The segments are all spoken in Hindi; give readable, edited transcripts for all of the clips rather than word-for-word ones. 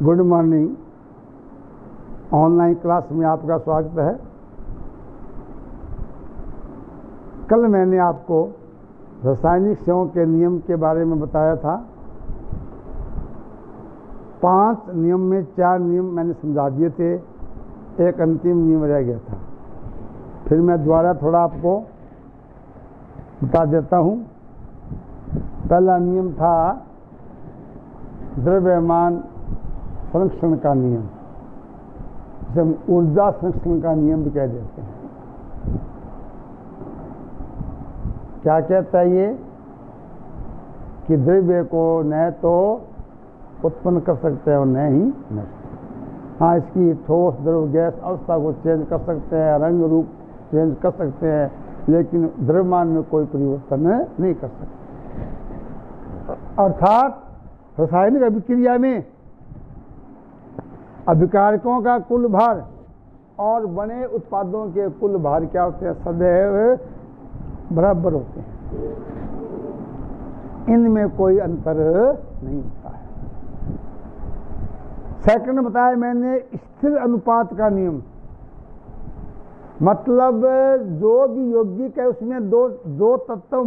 Good morning. ऑनलाइन क्लास में आपका स्वागत है। कल मैंने आपको रासायनिक संयोजन के नियम के बारे में बताया था। 5 नियम में 4 नियम मैंने समझा दिए थे, एक अंतिम नियम रह गया था। फिर मैं दोबारा थोड़ा आपको बता देता हूँ। पहला नियम था द्रव्यमान संरक्षण का नियम, जिसे हम ऊर्जा संरक्षण का नियम भी कह देते हैं। क्या कहता है ये कि द्रव्य को न तो उत्पन्न कर सकते हैं और न ही नष्ट। हाँ, इसकी ठोस द्रव गैस अवस्था को चेंज कर सकते हैं, रंग रूप चेंज कर सकते हैं, लेकिन द्रव्यमान में कोई परिवर्तन नहीं कर सकते। अर्थात रासायनिक अभिक्रिया में अभिकारकों का कुल भार और बने उत्पादों के कुल भार क्या होते हैं? सदैव बराबर होते हैं। इनमें कोई अंतर नहीं होता है। सेकंड बताया मैंने स्थिर अनुपात का नियम, मतलब जो भी यौगिक है उसमें दो तत्व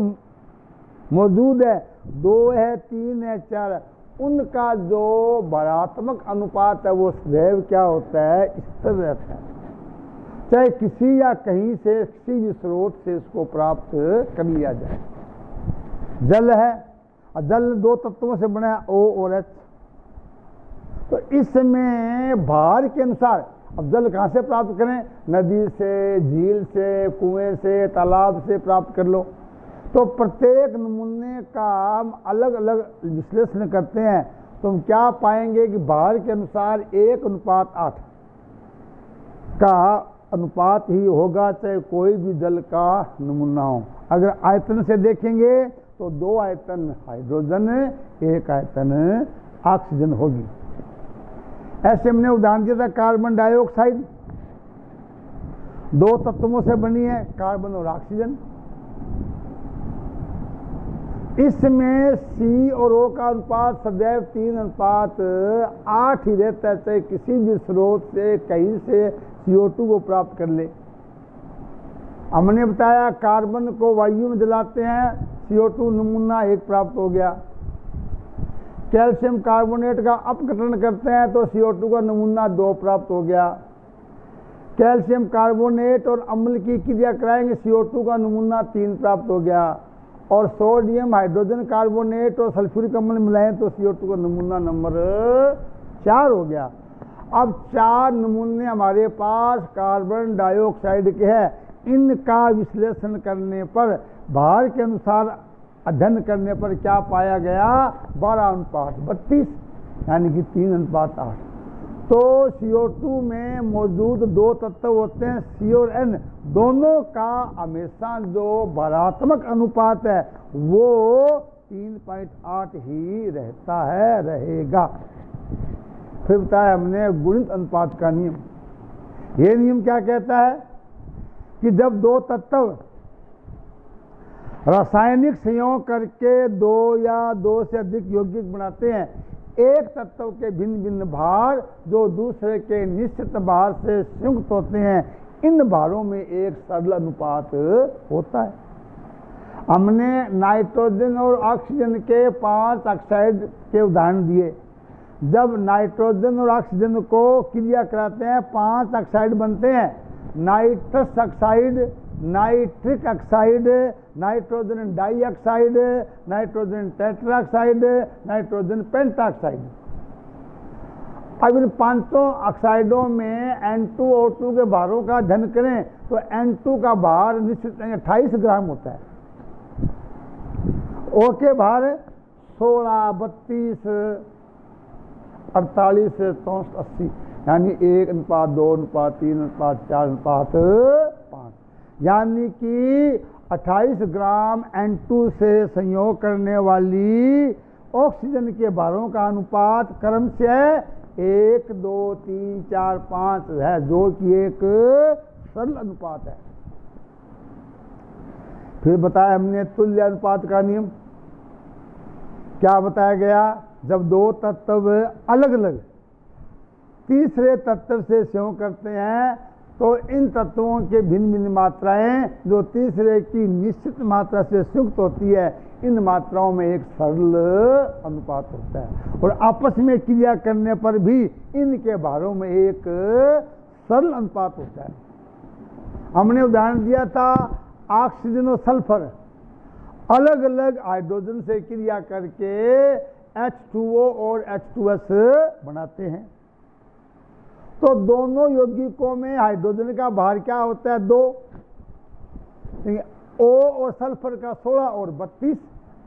मौजूद है, 2 है, 3 है, 4 है, उनका जो भारात्मक अनुपात है वो सदैव क्या होता है? स्थिर रहता है। चाहे किसी या कहीं से किसी भी स्रोत से इसको प्राप्त कर लिया जाए। जल है और जल 2 तत्वों से बना है, O और H। तो इसमें भार के अनुसार अब जल कहाँ से प्राप्त करें? नदी से, झील से, कुएं से, तालाब से प्राप्त कर लो। तो प्रत्येक नमूने का हम अलग अलग विश्लेषण करते हैं तो हम क्या पाएंगे कि भार के अनुसार 1:8 का अनुपात ही होगा, चाहे कोई भी जल का नमूना हो। अगर आयतन से देखेंगे तो 2 आयतन हाइड्रोजन, 1 आयतन ऑक्सीजन होगी। ऐसे हमने उदाहरण दिया था कार्बन डाइऑक्साइड 2 तत्वों से बनी है, कार्बन और ऑक्सीजन। इसमें C और O का अनुपात सदैव 3:8 ही रहता है, चाहे किसी भी स्रोत से कहीं से CO2 को प्राप्त कर ले। हमने बताया कार्बन को वायु में जलाते हैं, CO2 नमूना 1 प्राप्त हो गया। कैल्शियम कार्बोनेट का अपघटन करते हैं तो CO2 का नमूना 2 प्राप्त हो गया। कैल्शियम कार्बोनेट और अम्ल की क्रिया कराएंगे, CO2 का नमूना 3 प्राप्त हो गया। और सोडियम हाइड्रोजन कार्बोनेट और सल्फ्यूरिक अम्ल मिलाएं तो CO2 का नमूना नंबर 4 हो गया। अब 4 नमूने हमारे पास कार्बन डाइऑक्साइड के हैं। इनका विश्लेषण करने पर भार के अनुसार अध्ययन करने पर क्या पाया गया? 12:32 यानी कि 3:8। तो CO2 में मौजूद 2 तत्व होते हैं, C और N। दोनों का हमेशा जो भारात्मक अनुपात है वो 3.8 ही रहता है, रहेगा। फिर बताया हमने गुणित अनुपात का नियम। ये नियम क्या कहता है कि जब 2 तत्व रासायनिक संयोग करके 2 या 2 से अधिक यौगिक बनाते हैं, एक तत्व के भिन्न भिन्न भार जो दूसरे के निश्चित भार से संयुक्त होते हैं, इन भारों में एक सरल अनुपात होता है। हमने नाइट्रोजन और ऑक्सीजन के 5 ऑक्साइड के उदाहरण दिए। जब नाइट्रोजन और ऑक्सीजन को क्रिया कराते हैं 5 ऑक्साइड बनते हैं, nitrous oxide, nitric oxide, nitrogen dioxide, nitrogen tetroxide, nitrogen pentoxide. अब इन 5 ऑक्साइडों में N2O2 के भारों का अध्ययन करें तो N2 का भार निश्चित 28 ग्राम होता है। O के भार 16, 32, 48, 64, 80 यानी 1:2, 3, 4, 5, यानी कि 28 ग्राम N2 से संयोग करने वाली ऑक्सीजन के भारों का अनुपात क्रम से 1, 2, 3, 4, 5 है, जो कि एक सरल अनुपात है। फिर बताया हमने तुल्य अनुपात का नियम। क्या बताया गया? जब 2 तत्व अलग अलग तीसरे तत्व से स्यों करते हैं तो इन तत्वों के भिन्न भिन्न मात्राएं जो तीसरे की निश्चित मात्रा से संयुक्त होती है, इन मात्राओं में एक सरल अनुपात होता है और आपस में क्रिया करने पर भी इनके भारों में एक सरल अनुपात होता है। हमने उदाहरण दिया था ऑक्सीजन और सल्फर अलग अलग हाइड्रोजन से क्रिया करके H2O और H2S बनाते हैं। तो दोनों यौगिकों में हाइड्रोजन का भार क्या होता है? 2। O और सल्फर का 16 और 32,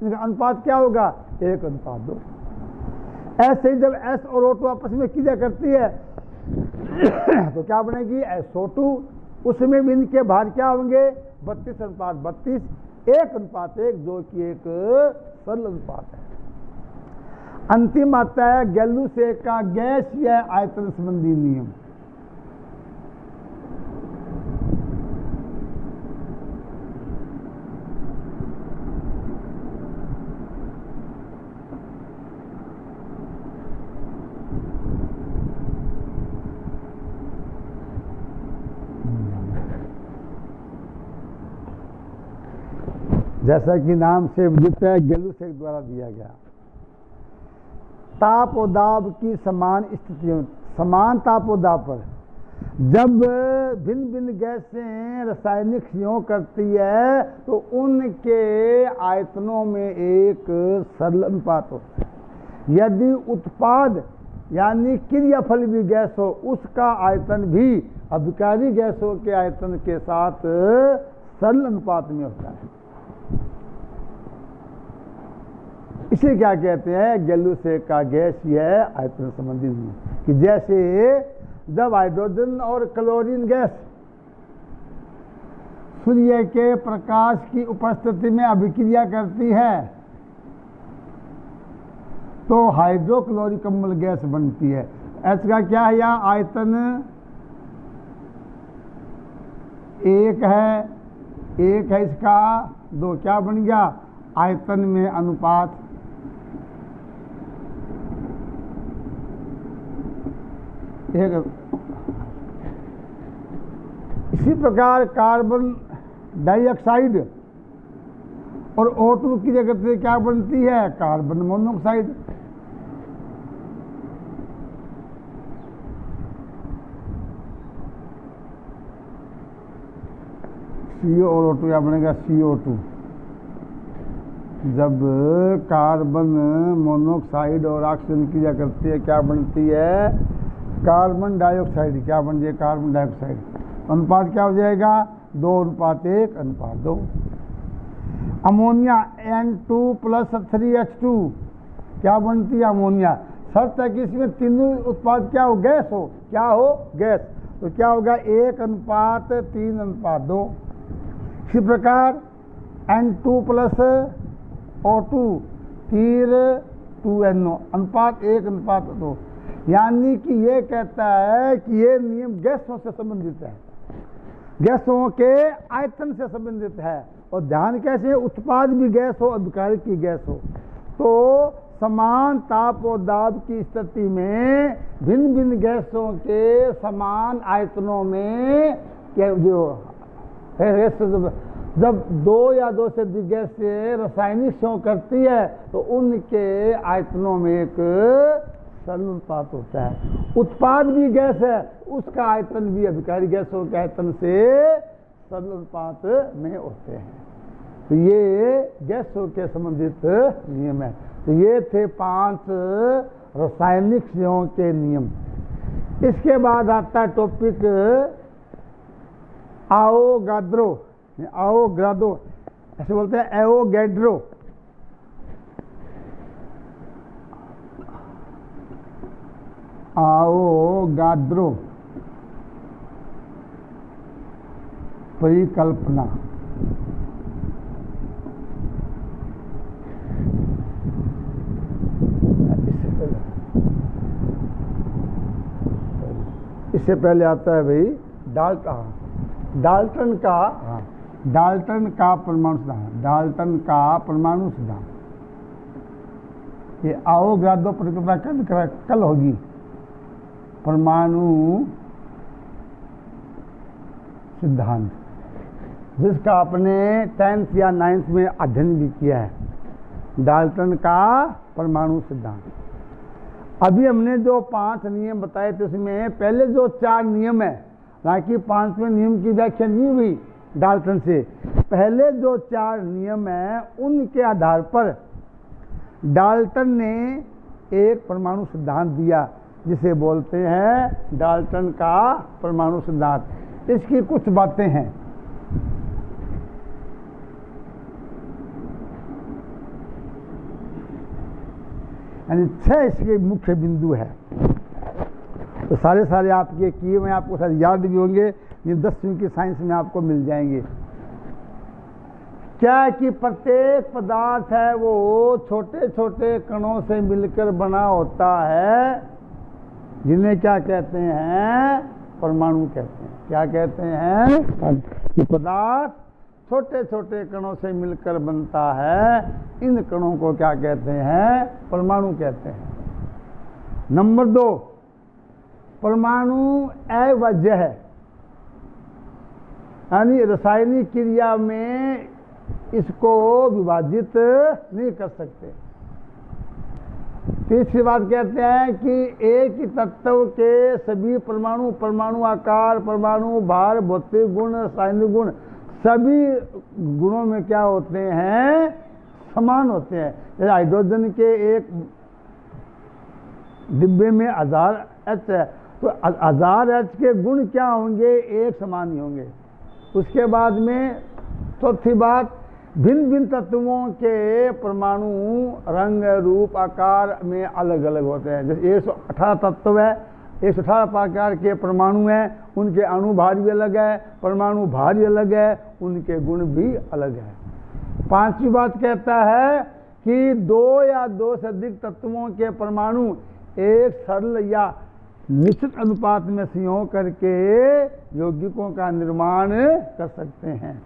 इनका अनुपात क्या होगा? 1:2। ऐसे ही जब S और O2 आपस में क्रिया करती है तो क्या बनेगी? SO2। उसमें भी इनके भार क्या होंगे? 32:32, 1:1, जो कि एक सरल अनुपात है। अंतिम आता है गैलुसे का गैस या आयतन संबंधी नियम। जैसा कि नाम से विदित है, गैलुसे द्वारा दिया गया। ताप और दाब की समान स्थितियों, समान ताप और दाब पर जब भिन्न भिन्न गैसें रासायनिक संयोग करती है तो उनके आयतनों में एक सरल अनुपात होता है। यदि उत्पाद यानी क्रियाफल भी गैस हो, उसका आयतन भी अभिकारी गैसों के आयतन के साथ सरल अनुपात में होता है। इसे क्या कहते हैं? गैलुसे का गैस यह आयतन संबंधी नियम। कि जैसे जब हाइड्रोजन और क्लोरीन गैस सूर्य के प्रकाश की उपस्थिति में अभिक्रिया करती है तो हाइड्रोक्लोरिकम्बल गैस बनती है। एच का क्या है? यहाँ आयतन 1 है इसका 2, क्या बन गया? आयतन में अनुपात। इसी प्रकार कार्बन डाइऑक्साइड और O2 की जगह से क्या बनती है? Carbon monoxide. CO और O2 क्या बनेगा? CO2। जब कार्बन मोनोऑक्साइड और ऑक्सीजन की क्रिया करती है क्या बनती है? Carbon dioxide. क्या बन जाए? Carbon dioxide. अनुपात क्या हो जाएगा? 2:1:2। अमोनिया N2 + 3H2 क्या बनती है? अमोनिया। शर्त है कि इसमें तीनों उत्पाद क्या हो? गैस हो। क्या हो? गैस। तो क्या होगा? 1:3:2। इसी प्रकार N2 + O2 2NO, अनुपात 1:2। यानी कि ये कहता है कि ये नियम गैसों से संबंधित है, गैसों के आयतन से संबंधित है। और ध्यान कैसे? उत्पाद भी गैस हो, अभिकारी की गैस हो। तो समान ताप और दाब की स्थिति में भिन्न भिन्न गैसों के समान आयतनों में क्या जो है, जब 2 या 2 से अधिक गैस से रासायनिक संयोग करती है तो उनके आयतनों में एक सरल अनुपात होता है। उत्पाद भी गैस है, उसका आयतन भी अभिकारी गैसों के आयतन से सरल अनुपात में होते हैं। तो ये गैसों के संबंधित नियम है। तो ये थे 5 रासायनिक संयोग के नियम। इसके बाद आता है टॉपिक आओगाद्रो, ऐसे बोलते हैं एवोगैड्रो। आओगाद्रो परिकल्पना। इससे पहले आता है भाई डाल्टन का परमाणु सिद्धांत। डाल्टन का परमाणु सिद्धांत। ये आओगाद्रो परिकल्पना कल होगी। परमाणु सिद्धांत, जिसका आपने 10th या 9th में अध्ययन भी किया है, डाल्टन का परमाणु सिद्धांत। अभी हमने जो 5 नियम बताए थे उसमें पहले जो 4 नियम है, हालांकि 5वें नियम की व्याख्या नहीं हुई डाल्टन से, पहले जो 4 नियम है उनके आधार पर डाल्टन ने एक परमाणु सिद्धांत दिया, जिसे बोलते हैं डाल्टन का परमाणु सिद्धांत। इसकी कुछ बातें हैं। यानी 6 इसके मुख्य बिंदु है। तो सारे आपके किए हुए आपको शायद याद भी होंगे, ये 10वीं की साइंस में आपको मिल जाएंगे। क्या है कि प्रत्येक पदार्थ है वो छोटे छोटे कणों से मिलकर बना होता है, जिन्हें क्या कहते हैं? परमाणु कहते हैं। क्या कहते हैं? कि पदार्थ छोटे छोटे कणों से मिलकर बनता है, इन कणों को क्या कहते हैं? परमाणु कहते हैं। नंबर 2, परमाणु अवज्य है, यानी रासायनिक क्रिया में इसको विभाजित नहीं कर सकते। तीसरी बात कहते हैं कि एक ही तत्व के सभी परमाणु, परमाणु आकार, परमाणु भार, भौतिक गुण, रासायनिक गुण, सभी गुणों में क्या होते हैं? समान होते हैं। जैसे हाइड्रोजन के एक डिब्बे में 1000 H है, तो 1000 H के गुण क्या होंगे? एक समान ही होंगे। उसके बाद में चौथी बात, भिन्न भिन्न तत्वों के परमाणु रंग, रूप, आकार में अलग अलग होते हैं। जैसे 118 तत्व है, 118 प्रकार के परमाणु हैं, उनके अणु भार भी अलग है, परमाणु भार भी अलग है, उनके गुण भी अलग है। 5वीं बात कहता है कि 2 या 2 से अधिक तत्वों के परमाणु एक सरल या निश्चित अनुपात में संयोग करके यौगिकों का निर्माण कर सकते हैं।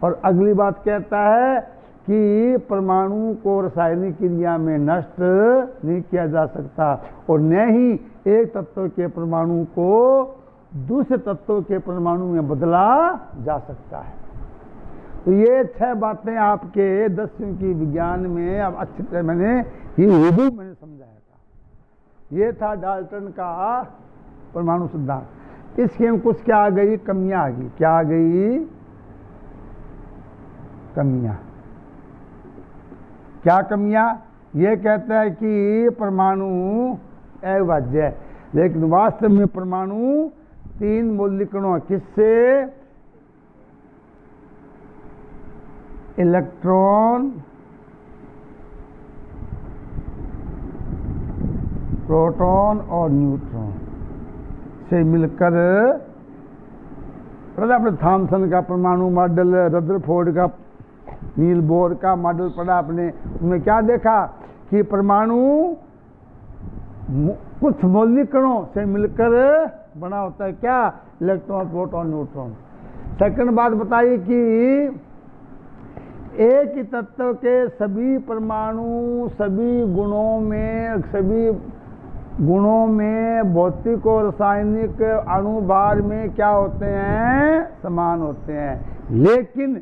और अगली बात कहता है कि परमाणु को रासायनिक क्रिया में नष्ट नहीं किया जा सकता, और न ही एक तत्व के परमाणु को दूसरे तत्व के परमाणु में बदला जा सकता है। तो ये 6 बातें आपके 10वीं की विज्ञान में अब अच्छी तरह मैंने समझाया था। ये था डाल्टन का परमाणु सिद्धांत। इसके में कुछ क्या आ गई? कमियां आ गई। क्या आ गई? कमियां। क्या कमियां? ये कहता है कि परमाणु अविभाज्य है, लेकिन वास्तव में परमाणु 3 मौलिक कणों, किससे? इलेक्ट्रॉन, प्रोटॉन और न्यूट्रॉन से मिलकर, अपने थॉमसन का परमाणु मॉडल, रदरफोर्ड का, नील बोर का मॉडल पढ़ा आपने, उनमें क्या देखा कि परमाणु कुछ मौलिक कणों से मिलकर बना होता है। क्या? Electron, proton, neutron. सेकंड बात बताइए कि एक ही तत्व के सभी परमाणु सभी गुणों में भौतिक और रासायनिक अणुभार में क्या होते हैं? समान होते हैं। लेकिन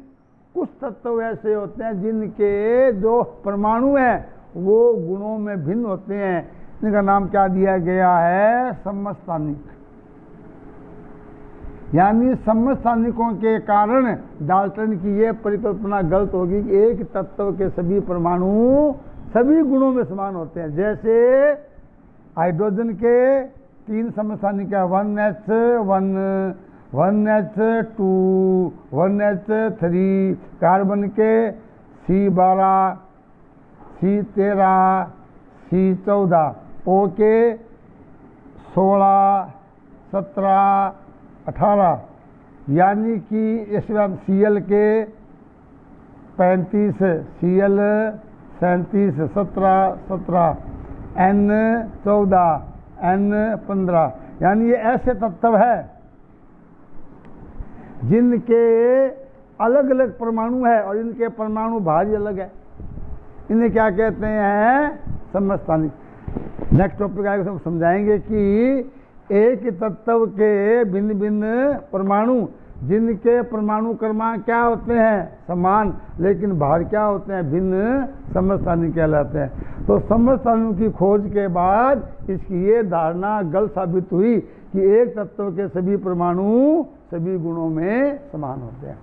कुछ तत्व ऐसे होते हैं जिनके जो परमाणु हैं वो गुणों में भिन्न होते हैं। इनका नाम क्या दिया गया है? समस्थानिक। यानी समस्थानिकों के कारण डाल्टन की ये परिकल्पना गलत होगी कि एक तत्व के सभी परमाणु सभी गुणों में समान होते हैं। जैसे हाइड्रोजन के 3 समस्थानिक है, 1H1, 1H2, 1H3, कार्बन के C12, C13, C14, O के 16, 17, 18, यानी कि इसमें Cl के 35, Cl 37, 17, N 14, N 15, यानी ये ऐसे तत्व है जिनके अलग अलग परमाणु है और इनके परमाणु भार अलग है। इन्हें क्या कहते हैं? समस्थानिक। नेक्स्ट टॉपिक आएगा, सब समझाएंगे कि एक ही तत्व के भिन्न भिन्न परमाणु, जिनके परमाणु क्रमांक क्या होते हैं समान, लेकिन भार क्या होते हैं भिन्न, समस्थानिक कहलाते हैं। तो समस्थानिकों की खोज के बाद इसकी ये धारणा गलत साबित हुई कि एक तत्व के सभी परमाणु सभी गुणों में समान होते हैं।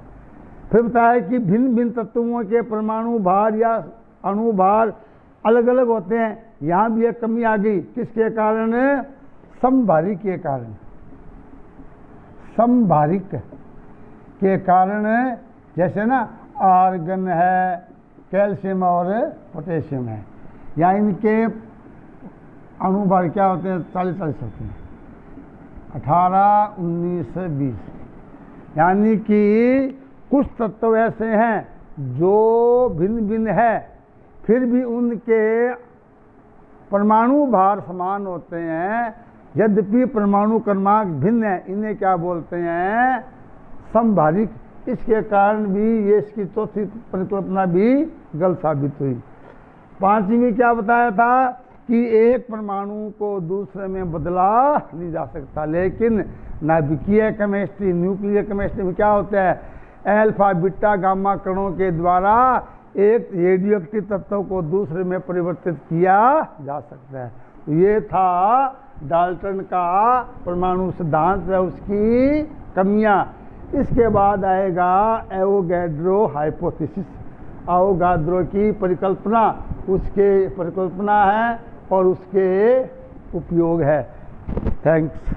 फिर बताया कि भिन्न भिन्न तत्वों के परमाणु भार या अणु भार अलग अलग होते हैं। यहाँ भी एक कमी आ गई, किसके कारण, समभारिक के कारण। समभारिक के कारण, जैसे ना आर्गन है, कैल्शियम और पोटेशियम है, या इनके अणु भार क्या होते हैं 40-40 होते हैं, 18, 19, 20। यानी कि कुछ तत्व ऐसे हैं जो भिन्न भिन्न है, फिर भी उनके परमाणु भार समान होते हैं, यद्यपि परमाणु क्रमांक भिन्न है। इन्हें क्या बोलते हैं, समभारिक। इसके कारण भी ये इसकी चौथी परिकल्पना भी गलत साबित हुई। पांचवी में क्या बताया था कि एक परमाणु को दूसरे में बदला नहीं जा सकता, लेकिन नाभिकीय केमिस्ट्री, न्यूक्लियर केमिस्ट्री में क्या होता है, अल्फा बीटा गामा कणों के द्वारा एक रेडियो एक्टिव तत्व को दूसरे में परिवर्तित किया जा सकता है। तो ये था डाल्टन का परमाणु सिद्धांत है, उसकी कमियां। इसके बाद आएगा एवोगैड्रो हाइपोथेसिस, एवोगाड्रो की परिकल्पना, उसके परिकल्पना है और उसके उपयोग है। थैंक्स।